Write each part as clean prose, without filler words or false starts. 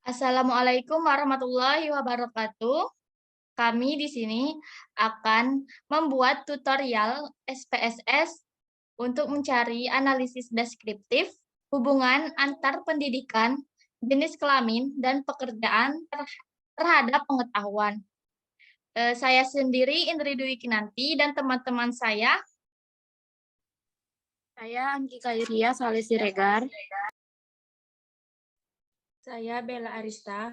Assalamualaikum warahmatullahi wabarakatuh. Kami di sini akan membuat tutorial SPSS untuk mencari analisis deskriptif hubungan antar pendidikan, jenis kelamin, dan pekerjaan terhadap pengetahuan. Saya sendiri Indri Dwi Kinanti dan teman-teman saya. Saya Anggi Kairia Saleh Siregar. Saya Bella Arista.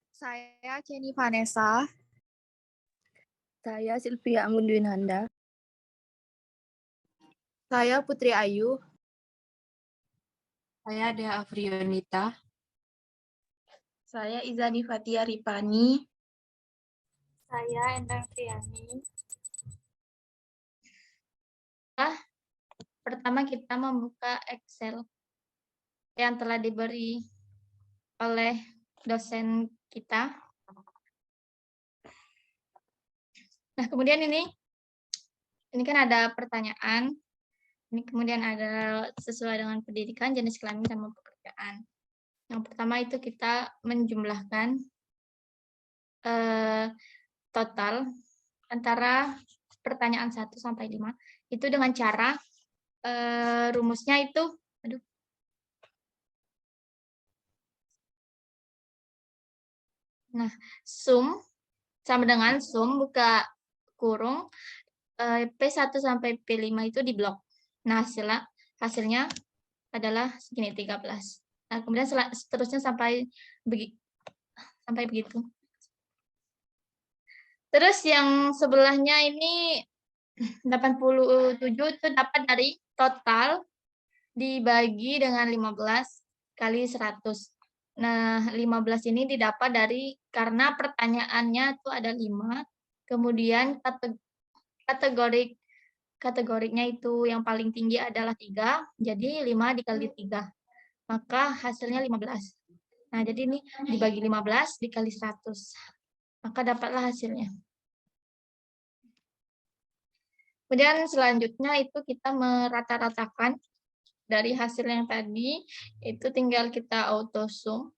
Saya Jenny Vanessa. Saya Sylvia Anggun Dwinanda. Saya Putri Ayu. Saya Dea Afrionita. Saya Izani Fatia Ripani. Saya Endang Triani. Pertama kita membuka Excel yang telah diberi oleh dosen kita. Nah, kemudian ini kan ada pertanyaan. Ini kemudian ada sesuai dengan pendidikan, jenis kelamin, sama pekerjaan. Yang pertama itu kita menjumlahkan total antara pertanyaan 1 sampai 5 itu dengan cara rumusnya itu sum sama dengan sum buka kurung P1 sampai P5 itu di blok. Nah, hasilnya adalah segini 13. Nah, kemudian seterusnya sampai begitu. Terus yang sebelahnya ini 87 itu dapat dari total dibagi dengan 15 kali 100. Nah, 15 ini didapat karena pertanyaannya itu ada 5, kemudian kategoriknya itu yang paling tinggi adalah 3, jadi 5 dikali 3, maka hasilnya 15. Nah, jadi ini dibagi 15 dikali 100, maka dapatlah hasilnya. Kemudian selanjutnya itu kita merata-ratakan dari hasil yang tadi, itu tinggal kita auto sum,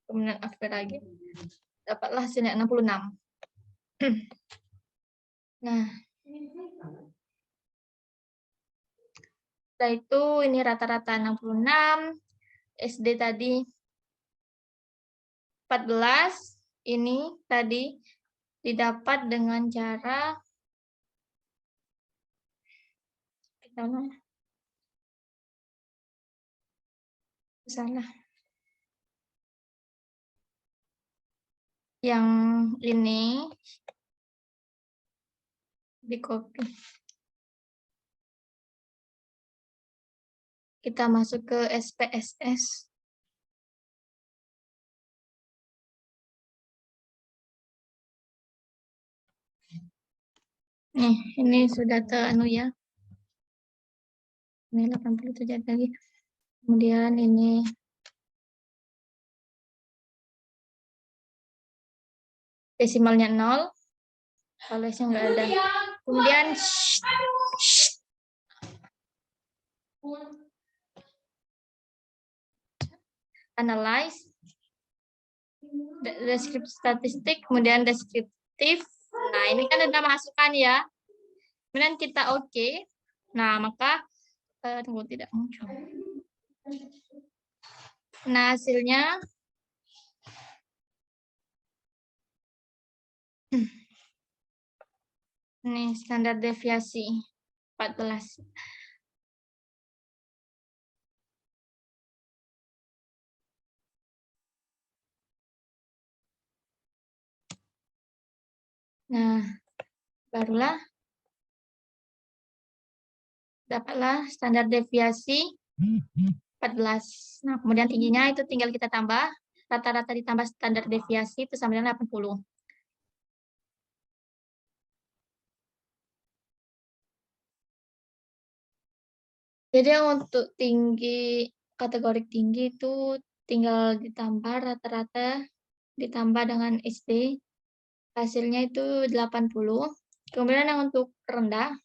kemudian average, dapatlah hasilnya 66. Nah, setelah itu ini rata-rata 66, SD tadi 14, ini tadi didapat dengan cara salah. Yang ini di copy. Kita masuk ke SPSS. Nih, ini sudah teranu ya. Ini 87 lagi. Kemudian ini desimalnya 0. Valesnya nggak ada. Kemudian analyze, deskriptif statistik, kemudian deskriptif. Nah, ini kan ada masukan ya. Kemudian kita oke. Nah, maka tunggu, tidak muncul. Nah, hasilnya ini standar deviasi 14. Nah, barulah dapatlah standar deviasi 14. Nah, kemudian tingginya itu tinggal kita tambah, rata-rata ditambah standar deviasi itu sama dengan 80. Jadi untuk kategori tinggi itu tinggal ditambah rata-rata ditambah dengan SD, hasilnya itu 80. Kemudian yang untuk rendah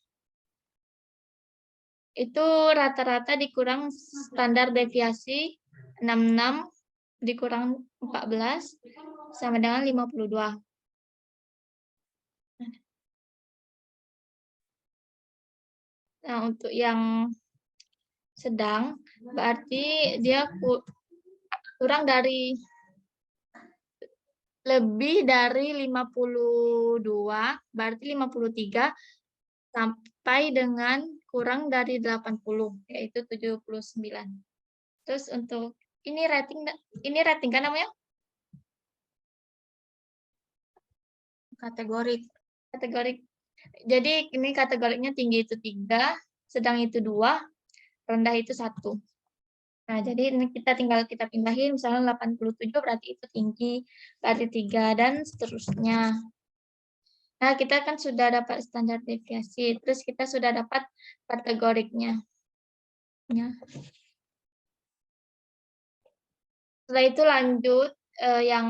itu rata-rata dikurang standar deviasi 66 dikurang 14 sama dengan 52. Nah, untuk yang sedang berarti dia kurang dari lebih dari 52, berarti 53 sampai dengan kurang dari 80, yaitu 79. Terus untuk ini rating kan namanya? Kategorik. Kategorik. Jadi ini kategoriknya tinggi itu 3, sedang itu 2, rendah itu 1. Nah, jadi ini kita tinggal kita pindahin, misalnya 87 berarti itu tinggi, berarti 3, dan seterusnya. Nah, kita kan sudah dapat standar deviasi, terus kita sudah dapat kategoriknya. Ya. Setelah itu lanjut, yang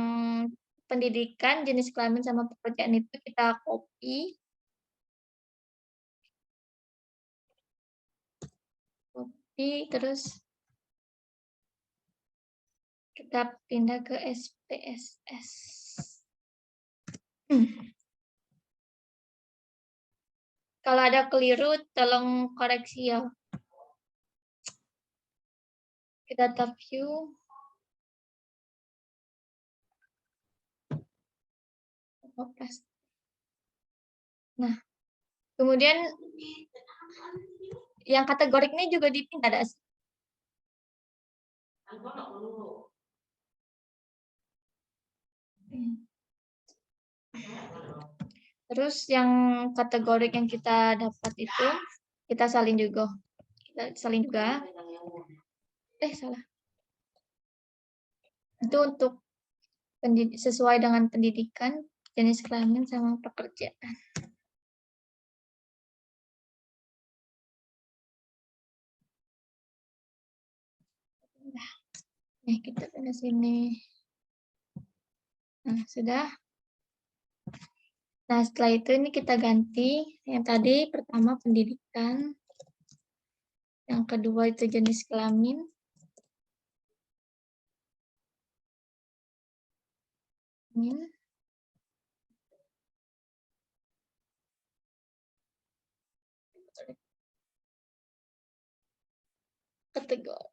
pendidikan, jenis kelamin, sama pekerjaan itu kita copy. Terus kita pindah ke SPSS. Kalau ada keliru, tolong koreksi ya. Kita tab view. Nah, kemudian yang kategorik ini juga dipindah, ada. Terus yang kategorik yang kita dapat itu kita salin juga. Salah. Itu untuk sesuai dengan pendidikan, jenis kelamin, sama pekerjaan. Nih, kita pindah sini. Nah, sudah. Nah, setelah itu ini kita ganti. Yang tadi pertama pendidikan. Yang kedua itu jenis kelamin. Kategori.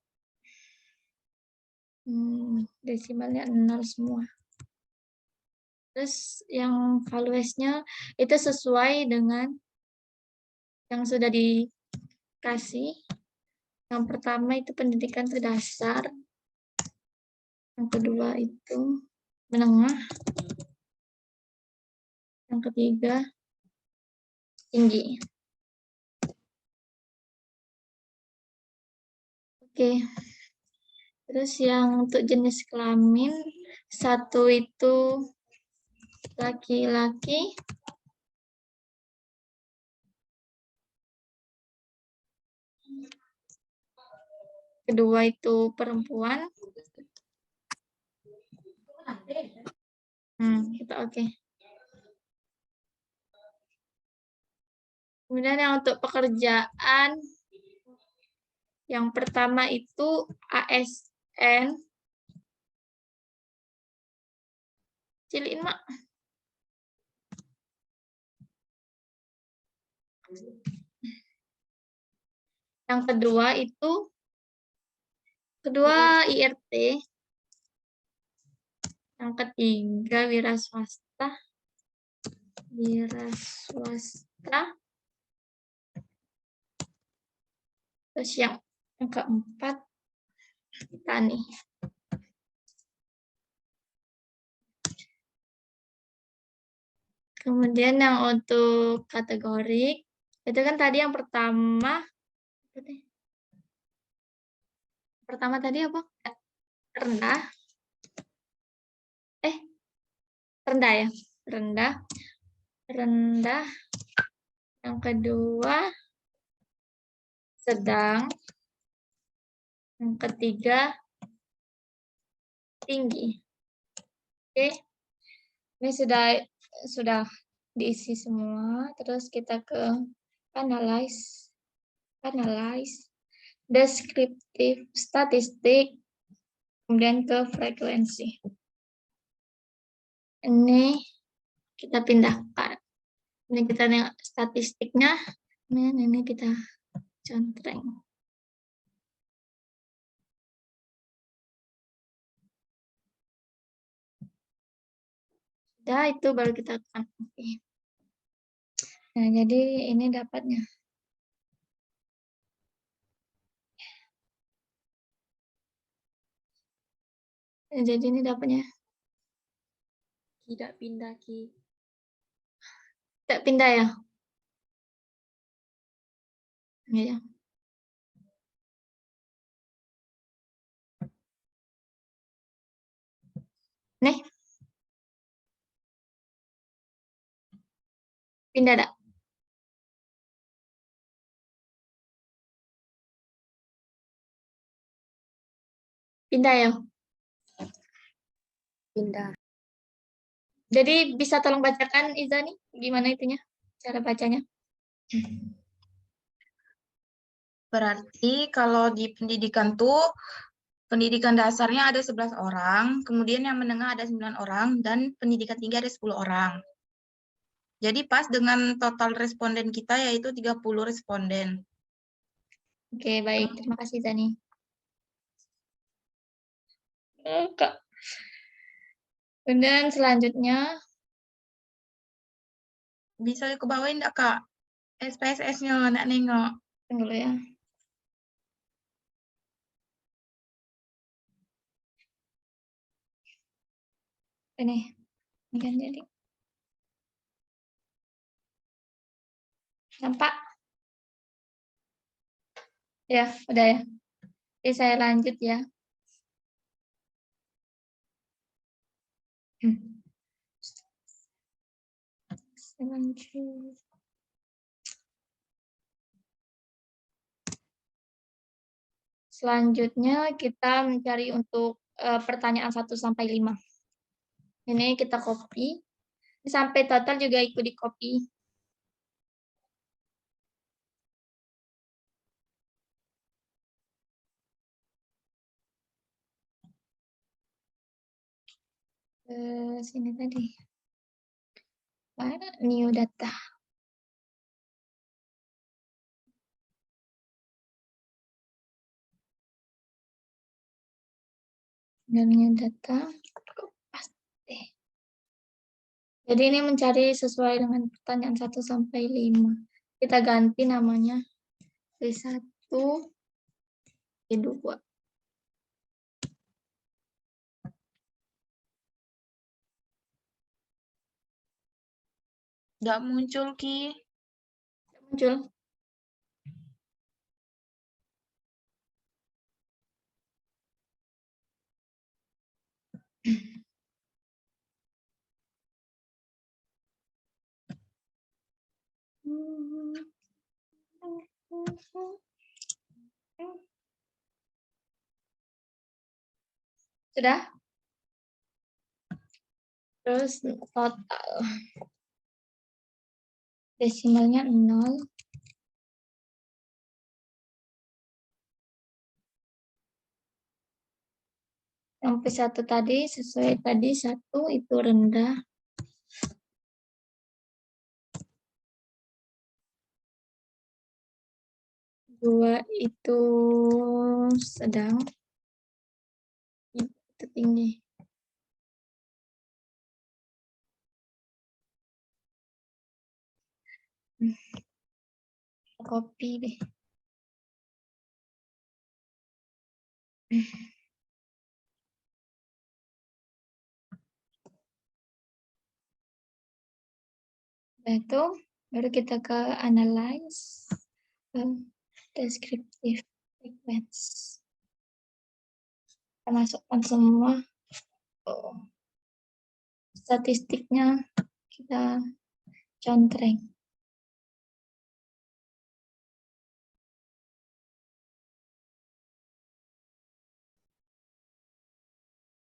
Desimalnya 0 semua. Terus yang valuesnya itu sesuai dengan yang sudah dikasih. Yang pertama itu pendidikan terdasar. Yang kedua itu menengah. Yang ketiga tinggi. Oke. Terus yang untuk jenis kelamin, satu itu laki-laki, kedua itu perempuan. Kita oke. Kemudian yang untuk pekerjaan, yang pertama itu ASN. Ciliin, Mak. Yang kedua itu IRT. Yang ketiga wira swasta. Terus yang keempat tani. Kemudian yang untuk kategori itu kan tadi yang pertama tadi apa? Rendah. Rendah ya. Rendah. Yang kedua sedang. Yang ketiga tinggi. Oke. Ini sudah diisi semua. Terus kita ke analyze. Descriptive statistik. Kemudian ke frekuensi. Ini kita pindahkan. Ini kita lihat statistiknya. Ini kita contreng. Sudah, itu baru kita tekan oke. Nah, jadi ini dapatnya. Jadi ini dapatnya. Tidak pindah Ki. Tidak pindah ya? Iya. Nih. Pindah tak? Pindah ya? Pindah. Jadi bisa tolong bacakan Izani gimana itunya? Cara bacanya? Berarti kalau di pendidikan tuh, pendidikan dasarnya ada 11 orang, kemudian yang menengah ada 9 orang, dan pendidikan tinggi ada 10 orang. Jadi pas dengan total responden kita yaitu 30 responden. Oke, baik. Terima kasih Izani. Kak. Kemudian selanjutnya, Bisa ke bawain enggak, Kak? SPSS-nya, nak nengok. tunggu dulu ya. Ini kan jadi. Nampak? Ya, udah ya. Oke, saya lanjut ya. Saya lanjut. Selanjutnya kita mencari untuk pertanyaan 1 sampai 5. Ini kita copy. Sampai total juga ikut di copy. Sini tadi. New data. New data. Pasti. Jadi ini mencari sesuai dengan pertanyaan 1 sampai 5. Kita ganti namanya V1, V2. Nggak muncul, Ki. Muncul. Sudah? Terus total. Desimalnya 0. Yang P1 tadi sesuai tadi 1 itu rendah. 2 itu sedang. Itu tinggi. Copy deh. Itu baru kita ke analyze, ke descriptive sequence. Kita masukkan semua statistiknya, kita contreng.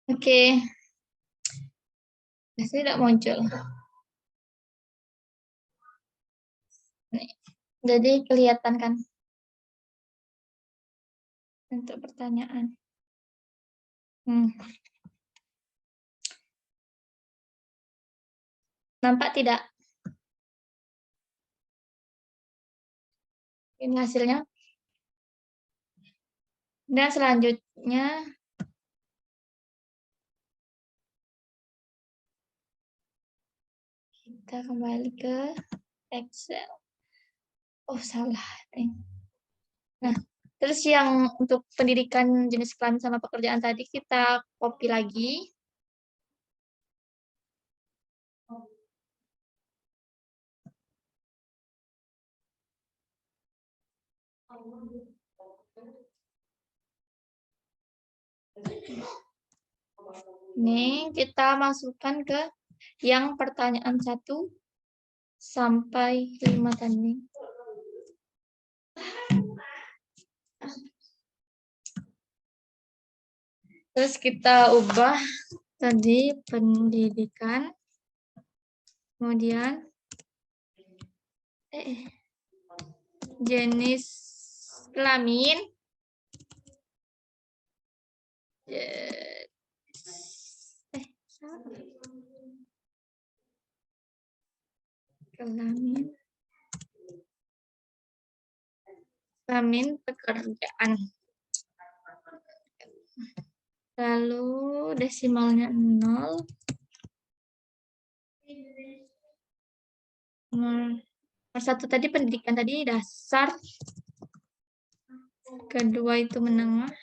Oke. Masih tidak muncul. Nih. Jadi kelihatan kan untuk pertanyaan. Nampak tidak? Ini hasilnya. Dan selanjutnya kita kembali ke Excel. Oh, salah. Nah, terus yang untuk pendidikan jenis kelamin sama pekerjaan tadi kita copy lagi. Ini kita masukkan ke yang pertanyaan 1 sampai 5 tadi. Terus kita ubah tadi pendidikan, kemudian jenis kelamin, kelamin pekerjaan. Lalu desimalnya 0. Nomor 1 tadi pendidikan tadi dasar. Kedua itu menengah.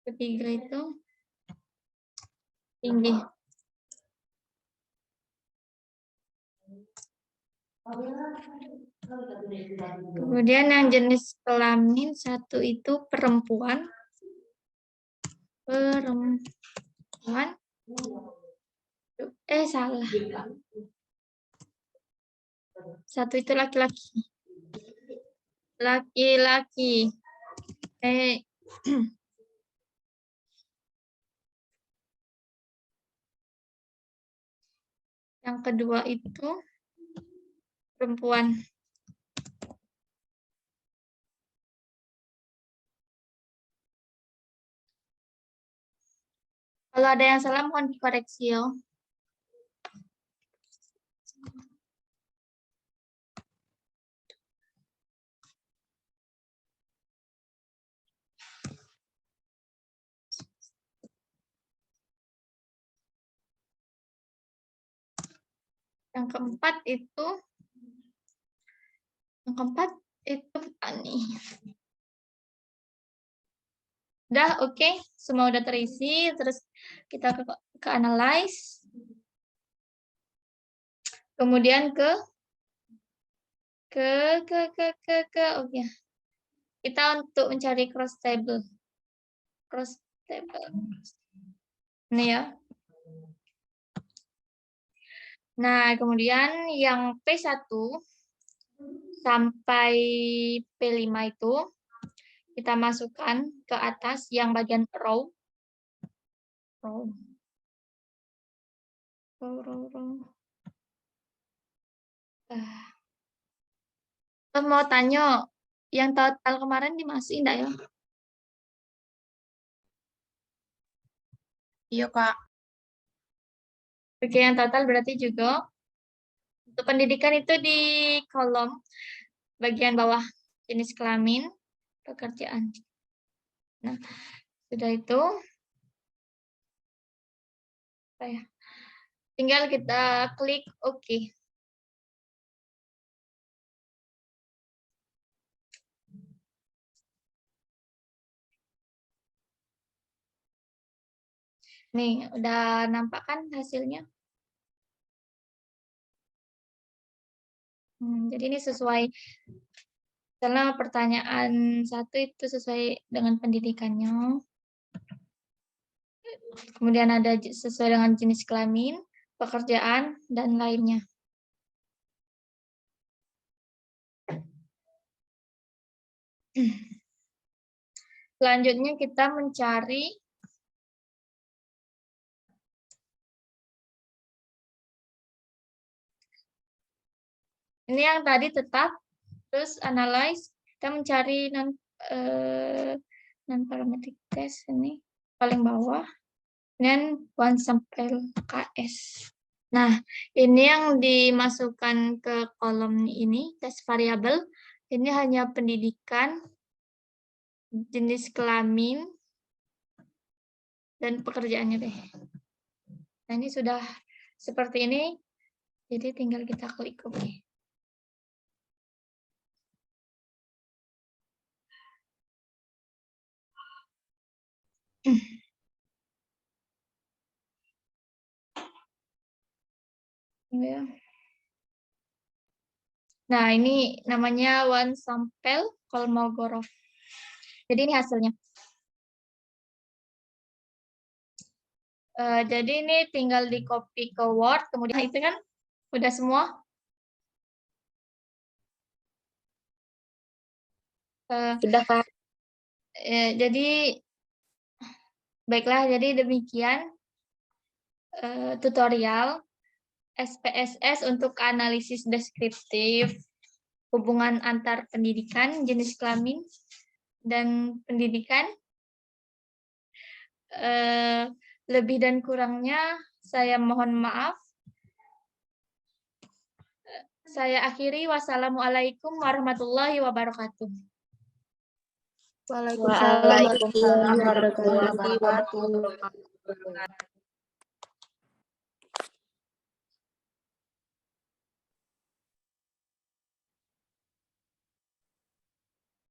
Ketiga itu tinggi. Kemudian yang jenis kelamin 1 itu perempuan. Salah. 1 itu laki-laki. Laki-laki. Yang kedua itu perempuan. Kalau ada yang salah mohon dikoreksi ya. Yang keempat itu petani. Udah oke, semua udah terisi. Terus kita ke analyze. Kemudian oke. Kita untuk mencari cross table. Ini ya. Nah, kemudian yang P1 sampai P5 itu kita masukkan ke atas yang bagian row. Mau tanya, yang total kemarin dimasukin enggak ya? Iya, Kak. Oke, yang total berarti juga untuk pendidikan itu di kolom bagian bawah jenis kelamin pekerjaan. Nah, sudah itu tinggal kita klik OK. Nih, udah nampak kan hasilnya? Jadi ini sesuai, karena pertanyaan 1 itu sesuai dengan pendidikannya. Kemudian ada sesuai dengan jenis kelamin, pekerjaan, dan lainnya. Selanjutnya kita mencari ini yang tadi tetap, terus analyze, kita mencari dan parametric test ini paling bawah, dan one sample KS. Nah, ini yang dimasukkan ke kolom ini, tes variabel, ini hanya pendidikan, jenis kelamin, dan pekerjaannya deh. Nah, ini sudah seperti ini, jadi tinggal kita klik OK. Ya. Nah, ini namanya one sample Kolmogorov. Jadi ini hasilnya. Jadi ini tinggal di copy ke Word, kemudian itu kan udah semua. Sudah, Kak. Jadi baiklah, jadi demikian tutorial SPSS untuk analisis deskriptif hubungan antar pendidikan, jenis kelamin, dan pendidikan. Lebih dan kurangnya saya mohon maaf. Saya akhiri. Wassalamualaikum warahmatullahi wabarakatuh. Waalaikumsalam warahmatullahi Waalaikumsalam warahmatullahi wabarakatuh.